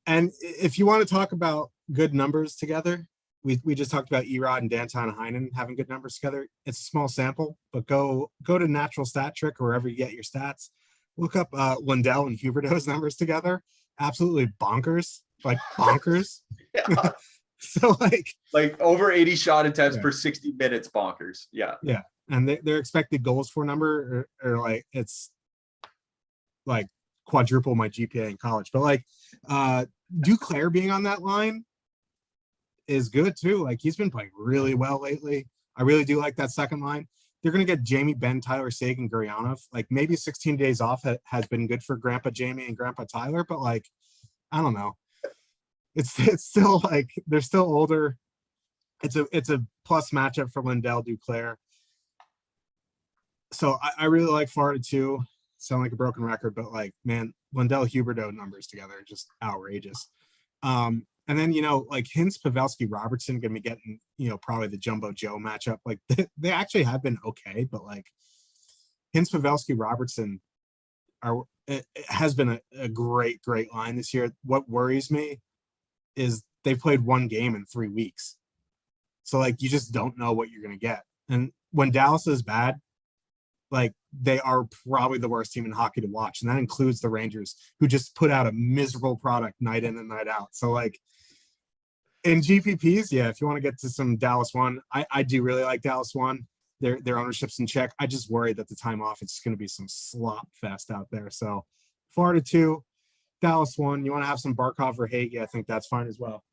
And if you want to talk about good numbers together, we just talked about Erod and Danton Heinen having good numbers together. It's a small sample, but go to Natural Stat Trick or wherever you get your stats. Look up Lindell and Huberdeau's numbers together. Absolutely bonkers, like bonkers. Yeah. So like over 80 shot attempts per 60 minutes, bonkers. Yeah. Yeah. And their expected goals for number are like, it's like quadruple my GPA in college. But like Duclair being on that line is good too. Like, he's been playing really well lately. I really do like that second line. They're going to get Jamie Benn, Tyler Seguin, Guryanov. Like, maybe 16 days off has been good for Grandpa Jamie and Grandpa Tyler, but like, I don't know. It's still like, they're still older. It's a plus matchup for Lindell, Duclair. So I really like Florida too. Sound like a broken record, but like, man, Lindell, Huberdeau numbers together are just outrageous. And then, you know, like Hintz, Pavelski, Robertson going to be getting, you know, probably the Jumbo Joe matchup. Like, they actually have been okay, but like Hintz, Pavelski, Robertson it has been a great line this year. What worries me is they've played one game in 3 weeks. So like, you just don't know what you're going to get. And when Dallas is bad, like, they are probably the worst team in hockey to watch. And that includes the Rangers, who just put out a miserable product night in and night out. So like, in GPPs, yeah, if you want to get to some Dallas 1, I do really like Dallas 1. Their ownership's in check. I just worry that the time off, it's going to be some slop fest out there. So Florida 2, Dallas 1. You want to have some Barkov or Hagee, I think that's fine as well.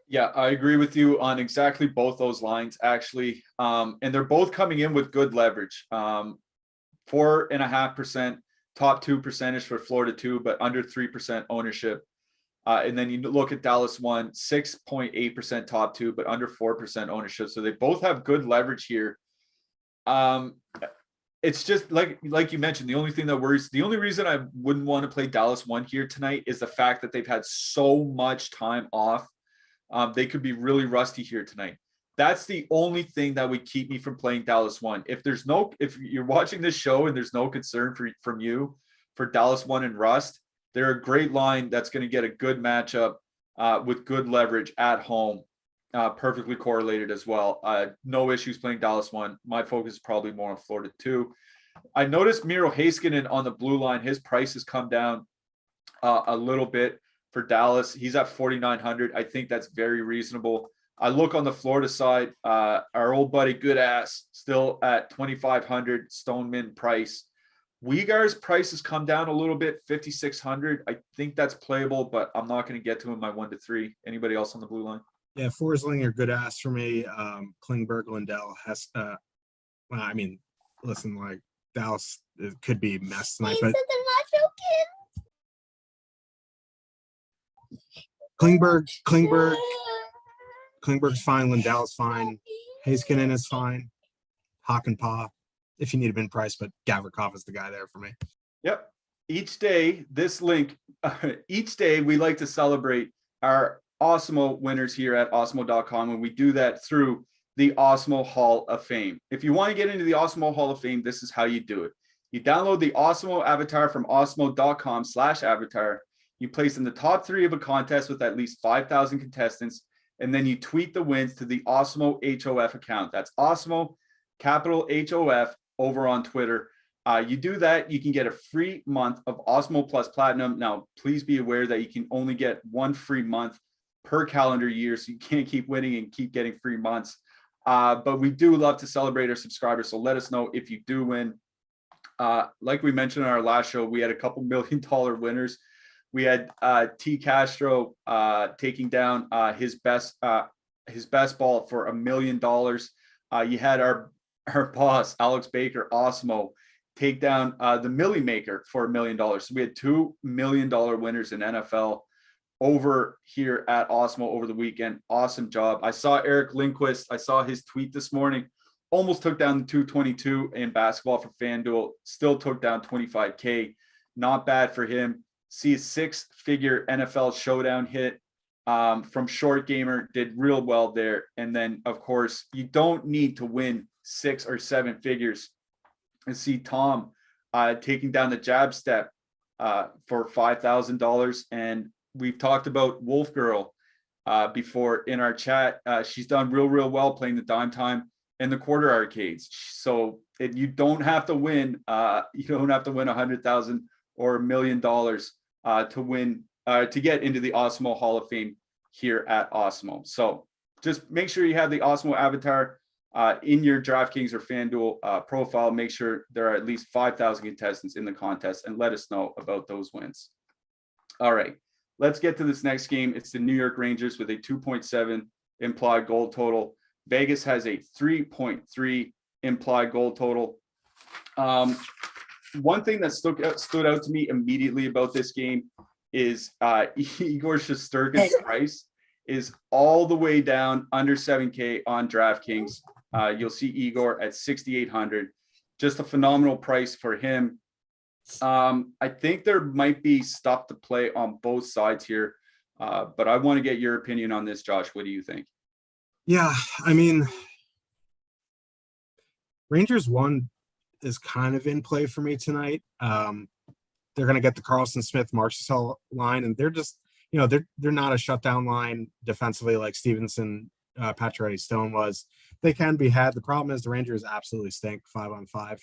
Yeah, I agree with you on exactly both those lines, actually. And they're both coming in with good leverage. 4.5% top 2 percentage for Florida 2, but under 3% ownership. And then you look at Dallas 1, 6.8% top 2, but under 4% ownership. So they both have good leverage here. It's just like you mentioned, the only reason I wouldn't want to play Dallas 1 here tonight is the fact that they've had so much time off. They could be really rusty here tonight. That's the only thing that would keep me from playing Dallas 1. If you're watching this show and there's no concern from you for Dallas 1 and rust, they're a great line that's going to get a good matchup with good leverage at home perfectly correlated as well. No issues playing Dallas 1. My focus is probably more on Florida 2. I noticed Miro Heiskanen on the blue line. His price has come down a little bit for Dallas. He's at 4,900. I think that's very reasonable. I look on the Florida side, our old buddy Goodass still at 2,500 Stoneman price. Uyghur's price has come down a little bit, 5,600. I think that's playable, but I'm not going to get to him my 1 to 3. Anybody else on the blue line? Yeah, Forslinger, good ass for me. Klingberg, Lindell has. I mean, listen, like Dallas it could be messed tonight, but Klingberg's fine. Lindell's fine. Heiskanen is fine. Hakanpää, if you need a bin price, but Gavrikov is the guy there for me. Yep. Each day, this link, each day we like to celebrate our Awesemo winners here at Awesemo.com, and we do that through the Awesemo Hall of Fame. If you want to get into the Awesemo Hall of Fame, this is how you do it. You download the Awesemo avatar from Awesemo.com/avatar. You place in the top 3 of a contest with at least 5,000 contestants, and then you tweet the wins to the Awesemo HOF account. That's Awesemo, capital HOF, over on Twitter. You do that, you can get a free month of Awesemo Plus Platinum. Now, please be aware that you can only get 1 free month per calendar year, so you can't keep winning and keep getting free months. But we do love to celebrate our subscribers, so let us know if you do win. Like we mentioned in our last show, we had a couple $1 million winners. We had T. Castro taking down his best ball for $1 million. You had our boss, Alex Baker, Awesemo, take down the Millie Maker for $1 million. So we had $2 million winners in NFL over here at Awesemo over the weekend. Awesome job. I saw Eric Lindquist. I saw his tweet this morning. Almost took down the 222 in basketball for FanDuel. Still took down 25K. Not bad for him. See a 6-figure NFL showdown hit from Short Gamer. Did real well there. And then, of course, you don't need to win 6 or 7 figures. And see Tom taking down the jab step for $5,000. And we've talked about Wolf Girl before in our chat. She's done real well playing the dime time and the quarter arcades. So you don't have to win. You don't have to win 100,000 or $1 million to win to get into the Awesemo Hall of Fame here at Awesemo. So just make sure you have the Awesemo avatar in your DraftKings or FanDuel profile. Make sure there are at least 5,000 contestants in the contest, and let us know about those wins. All right, let's get to this next game. It's the New York Rangers with a 2.7 implied goal total. Vegas has a 3.3 implied goal total. One thing that stood out to me immediately about this game is Igor Shesterkin's price is all the way down under 7K on DraftKings. You'll see Igor at 6,800. Just a phenomenal price for him. I think there might be stuff to play on both sides here, but I want to get your opinion on this, Josh. What do you think? Yeah, I mean, Rangers 1 is kind of in play for me tonight. They're going to get the Carlson Smith Marchessault line, and they're just, they're not a shutdown line defensively like Stevenson, Pacioretty, Stone was. They can be had. The problem is the Rangers absolutely stink 5-on-5.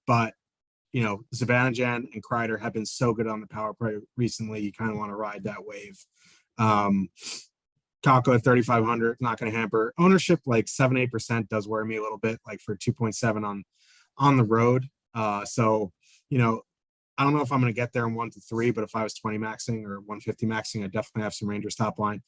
But Zibanejad and Kreider have been so good on the power play recently. You kind of want to ride that wave. Kako at 3,500, not going to hamper. Ownership like 7-8% does worry me a little bit, like for 2.7 on the road. So I don't know if I'm going to get there in 1 to 3, but if I was 20 maxing or 150 maxing, I definitely have some Rangers top line.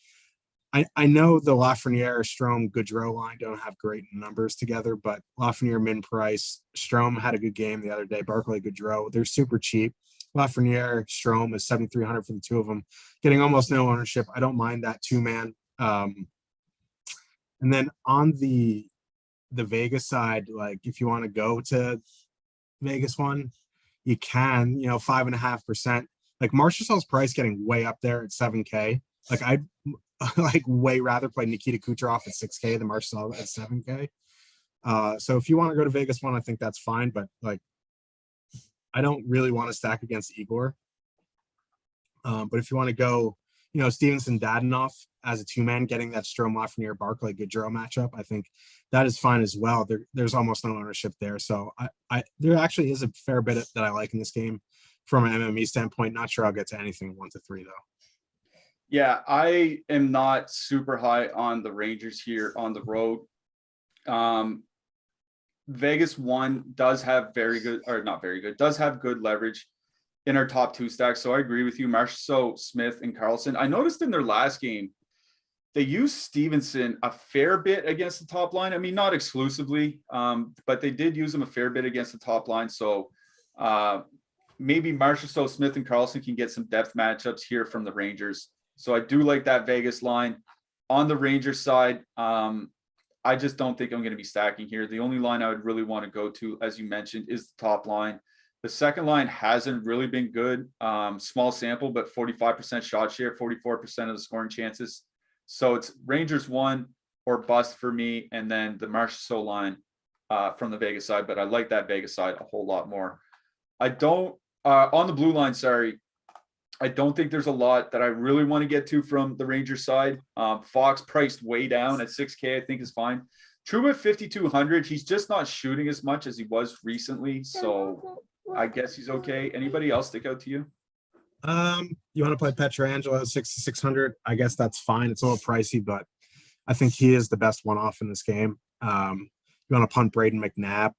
I know the Lafreniere, Strome, Gaudreau line don't have great numbers together, but Lafreniere min price. Strome had a good game the other day. Barclay, Gaudreau, they're super cheap. Lafreniere, Strome is 7,300 for the two of them, getting almost no ownership. I don't mind that 2-man. And then on the Vegas side, like if you want to go to Vegas 1, you can, 5.5%. Like Marchessault's price getting way up there at 7K. Like I'd like way rather play Nikita Kucherov at 6K than Marchessault at 7K. So if you want to go to Vegas 1, I think that's fine. But like, I don't really want to stack against Igor. But if you want to go, Stevenson Dadonov as a 2-man, getting that Strome Lafreniere Barclay Gaudreau matchup. I think that is fine as well. There's almost no ownership there. So there actually is a fair bit that I like in this game from an MME standpoint. Not sure I'll get to anything 1 to 3 though. Yeah, I am not super high on the Rangers here on the road. Vegas 1 does have does have good leverage in our top 2 stacks. So I agree with you, Marchessault, Smith, and Carlson. I noticed in their last game, they used Stevenson a fair bit against the top line. I mean, not exclusively, but they did use him a fair bit against the top line. So maybe Marchessault, Smith, and Carlson can get some depth matchups here from the Rangers. So I do like that Vegas line. On the Rangers side, I just don't think I'm going to be stacking here. The only line I would really want to go to, as you mentioned, is the top line. The second line hasn't really been good. Small sample, but 45% shot share, 44% of the scoring chances. So it's Rangers 1 or bust for me, and then the Marchessault line from the Vegas side. But I like that Vegas side a whole lot more. I don't on the blue line. Sorry. I don't think there's a lot that I really want to get to from the Rangers side. Fox priced way down at 6K, I think is fine. Trouba 5,200. He's just not shooting as much as he was recently. So I guess he's okay. Anybody else stick out to you? You want to play Pietrangelo at 6,600? I guess that's fine. It's a little pricey, but I think he is the best one-off in this game. You want to punt Braden McNabb,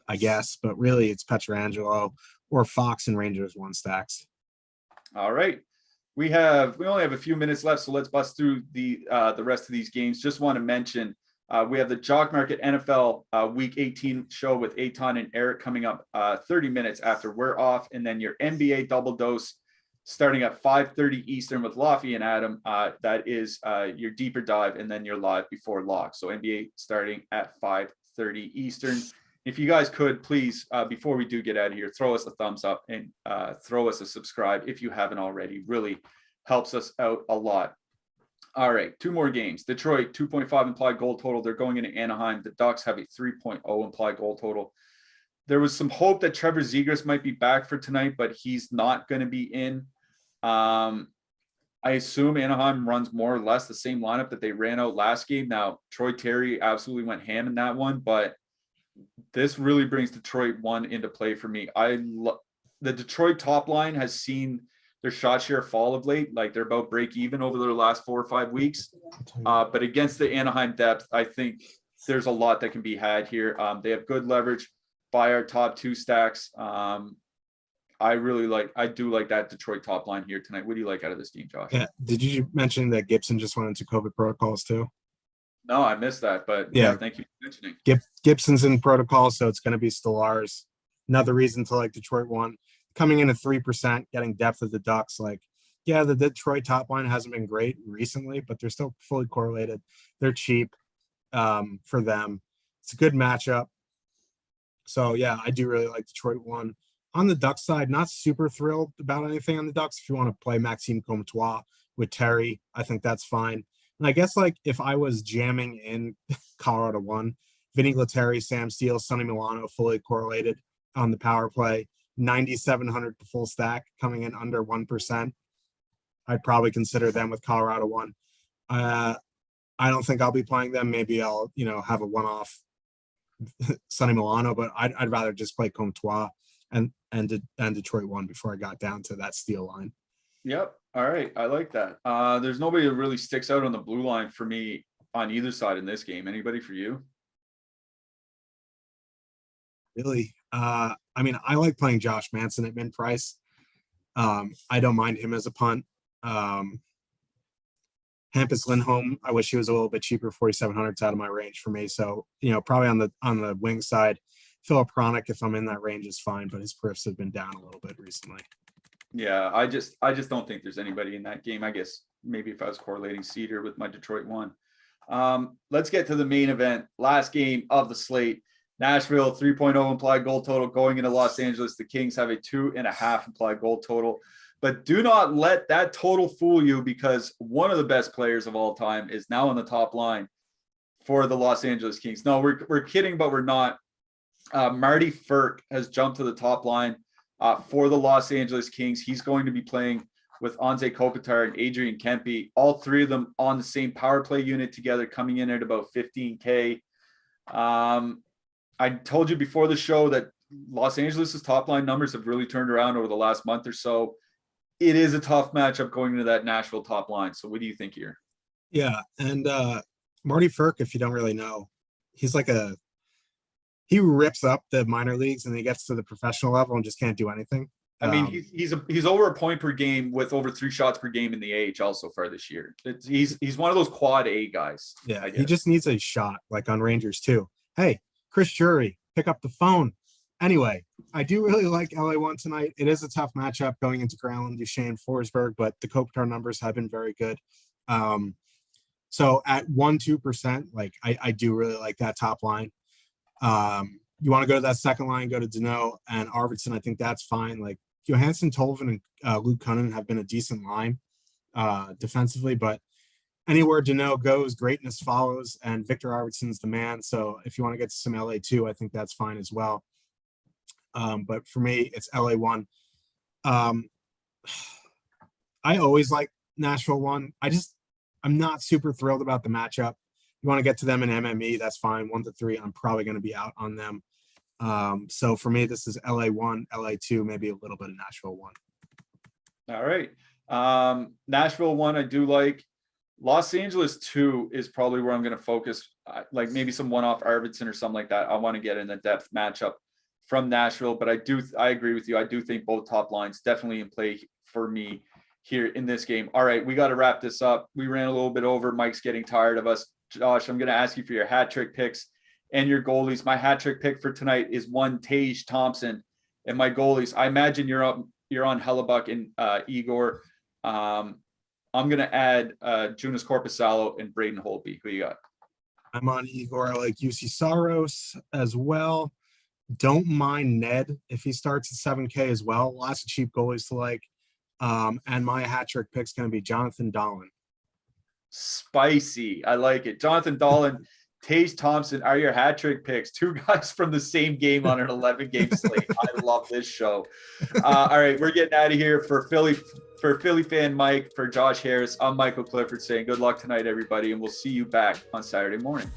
I guess, but really it's Pietrangelo or Fox and Rangers 1 stacks. All right. We only have a few minutes left, so let's bust through the rest of these games. Just want to mention we have the Jock Market NFL Week 18 show with Eitan and Eric coming up 30 minutes after we're off, and then your NBA double dose starting at 5:30 Eastern with Laffy and Adam. That is your deeper dive, and then your live before lock. So NBA starting at 5:30 Eastern. If you guys could, please, before we do get out of here, throw us a thumbs up and throw us a subscribe if you haven't already. Really helps us out a lot. All right, 2 more games. Detroit, 2.5 implied goal total. They're going into Anaheim. The Ducks have a 3.0 implied goal total. There was some hope that Trevor Zegras might be back for tonight, but he's not going to be in. I assume Anaheim runs more or less the same lineup that they ran out last game. Now, Troy Terry absolutely went ham in that one, but this really brings Detroit 1 into play for me. The Detroit top line has seen their shot share fall of late. Like they're about break even over their last 4 or 5 weeks. But against the Anaheim depth, I think there's a lot that can be had here. They have good leverage by our top 2 stacks. I do like that Detroit top line here tonight. What do you like out of this game, Josh? Yeah. Did you mention that Gibson just went into COVID protocols too? No, I missed that, but yeah, thank you for mentioning. Gibson's in protocol, so it's going to be Stolarz. Another reason to like Detroit 1. Coming in at 3%, getting depth of the Ducks. Like, yeah, the Detroit top line hasn't been great recently, but they're still fully correlated. They're cheap for them. It's a good matchup. So, yeah, I do really like Detroit 1. On the Ducks side, not super thrilled about anything on the Ducks. If you want to play Maxime Comtois with Terry, I think that's fine. And I guess, like, if I was jamming in Colorado 1, Vinny Lettieri, Sam Steele, Sonny Milano fully correlated on the power play, 9,700 full stack coming in under 1%. I'd probably consider them with Colorado 1. I don't think I'll be playing them. Maybe I'll, have a one-off Sonny Milano, but I'd rather just play Comtois and Detroit 1 before I got down to that Steele line. Yep. All right. I like that. There's nobody that really sticks out on the blue line for me on either side in this game. Anybody for you? Really? I mean, I like playing Josh Manson at min price. I don't mind him as a punt. Hampus Lindholm, I wish he was a little bit cheaper. 4,700 is out of my range for me. So, probably on the wing side, Philip Hronik, if I'm in that range, is fine, but his perfs have been down a little bit recently. Yeah, I just don't think there's anybody in that game. I guess maybe if I was correlating Cedar with my Detroit 1. Let's get to the main event. Last game of the slate. Nashville 3.0 implied goal total going into Los Angeles. The Kings have a 2.5 implied goal total. But do not let that total fool you, because one of the best players of all time is now on the top line for the Los Angeles Kings. No, we're kidding, but we're not. Marty Ferk has jumped to the top line for the Los Angeles Kings. He's going to be playing with Anze Kopitar and Adrian Kempe, all three of them on the same power play unit together, coming in at about 15K. I told you before the show that Los Angeles' top line numbers have really turned around over the last month or so. It is a tough matchup going into that Nashville top line. So what do you think here? Yeah, and Marty Ferk, if you don't really know, he's like he rips up the minor leagues and he gets to the professional level and just can't do anything. I mean, he's over a point per game with over 3 shots per game in the AHL so far this year. He's one of those quad A guys. Yeah, he just needs a shot, like on Rangers too. Hey, Chris Drury, pick up the phone. Anyway, I do really like LA1 tonight. It is a tough matchup going into Growlin, Duchesne, Forsberg, but the Kopitar numbers have been very good. So at 1-2%, like I do really like that top line. You want to go to that second line, go to Danault and Arvidsson. I think that's fine. Like Johansson, Tolvanen, and Luke Cunningham have been a decent line defensively, but anywhere Danault goes, greatness follows, and Victor Arvidsson's the man. So if you want to get to some LA too, I think that's fine as well. But for me, it's LA1. I always like Nashville 1. I'm not super thrilled about the matchup. You want to get to them in MME, that's fine. 1-3, I'm probably going to be out on them. So for me, this is LA1, LA2, maybe a little bit of Nashville 1. All right. Nashville 1, I do like. Los Angeles 2 is probably where I'm going to focus, like maybe some one-off Arvidsson or something like that. I want to get in a depth matchup from Nashville, but I agree with you. I do think both top lines definitely in play for me here in this game. All right, we got to wrap this up. We ran a little bit over. Mike's getting tired of us. Josh, I'm going to ask you for your hat trick picks and your goalies. My hat trick pick for tonight is one Tage Thompson, and my goalies, I imagine you're on Hellebuck and Igor. I'm going to add Jonas Korpisalo and Braden Holtby. Who you got? I'm on Igor. I like UC Saros as well. Don't mind Ned if he starts at 7K as well. Lots of cheap goalies to like. And my hat trick pick's going to be Jonathan Dahlin. Spicy. I like it. Jonathan Dahlin, Tage Thompson are your hat trick picks. 2 guys from the same game on an 11-game slate. I love this show. All right, we're getting out of here for Philly fan Mike, for Josh Harris. I'm Michael Clifford saying good luck tonight, everybody, and we'll see you back on Saturday morning.